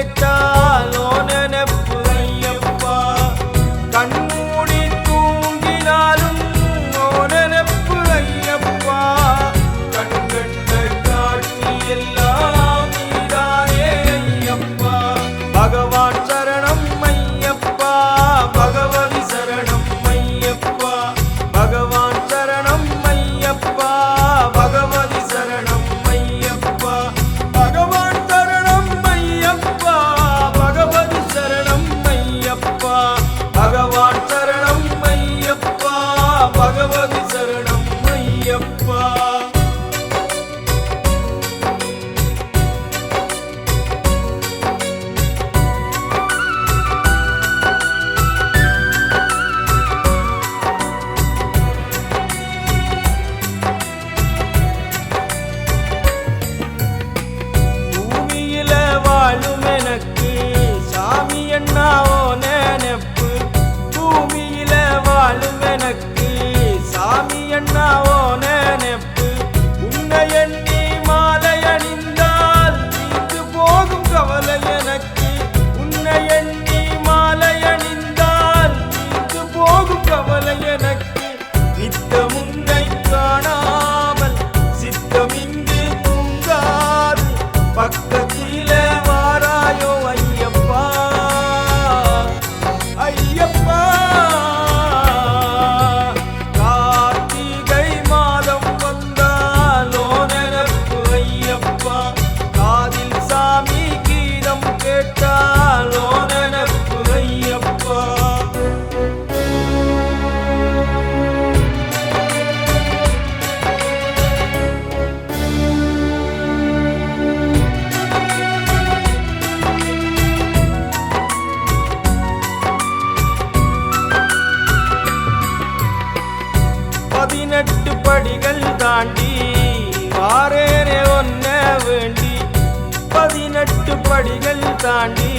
கேட்டாலோ நினைப்பு ஐயப்பா. கண்மூடி தூங்கினாலும் ஓ நினைப்பு ஐயப்பா. கண்கண்ட காட்சி எல்லாம் நீதானே ஐயப்பா. பகவான் சரணம் ஐயப்பா, பகவதி சரணம் ஐயப்பா. பகவான் சரணம் ஐயப்பா, பகவதி சரணம் ஐயப்பா. பகவான் சரணம் ஐயப்பா, பகவதி சரணம் ஐயப்பா. பகவான் சரணம் ஐயப்பா, பகவதி சரணம் ஐயப்பா. பூமியில வாழும் எனக்கு சாமி என்னாவோ நினைப்பு. பூமியில வாழும் எனக்கு சாமி என்னாவோ நினைப்பு. உன்னை எண்ணி மாலை அணிந்தால் தீர்ந்து போகும் கவலை எனக்கு. உன்னை எண்ணி மாலை அணிந்தால் தீர்ந்து போகும் கவலை எனக்கு. நித்தம் உன்னை காணாமல் சித்தம் இங்கு தூங்காது. பக்கத்தில வாராயோ ஐயப்பா, ஐயப்பா. கார்த்திகை மாதம் வந்தாலோ நினைப்பு ஐயப்பா. காதில் சாமி கீதம் கேட்டாலோ நினைப்பு ஐயப்பா. பதினெட்டு படிகள் தாண்டி வாரேனே ஒன்ன வேண்டி. 18 படிகள் தாண்டி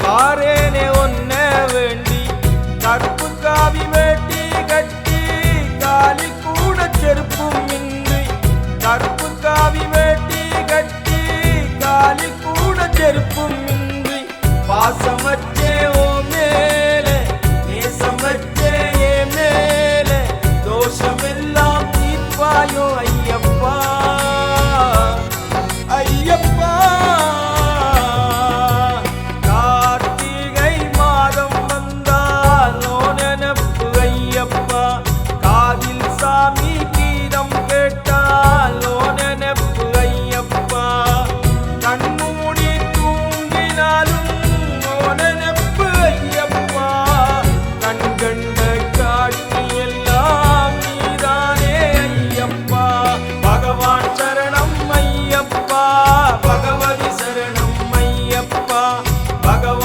வாரேனே ஒன்ன வேண்டி. கருப்பு காவி வேட்டி கட்டி காலி கூட செருப்பும் இன்றி. கருப்பு காவி வேட்டி கட்டி காலி கூட செருப்பும் இன்றி. பாசம் வச்சே ஓ மேலே, நேசம் வச்சே ஏ மேலே. தோஷமெல்லாம் தீர்ப்பாயோ ஐயப்பா, ஐயப்பா. கார்த்திகை மாதம் வந்தாலோ நினைப்பு ஐயப்பா. காதில் சாமி கீதம் கேட்டாலோ நினைப்பு ஐயப்பா. கண்மூடி தூங்கினாலும் ஓ நினைப்பு ஐயப்பா. கண்கண்ட காட்சி எல்லாம் நீதானே ஐயப்பா. பகவான் சரணம் ஐயப்பா, பகவதி சரணம் ஐயப்பா. பகவான்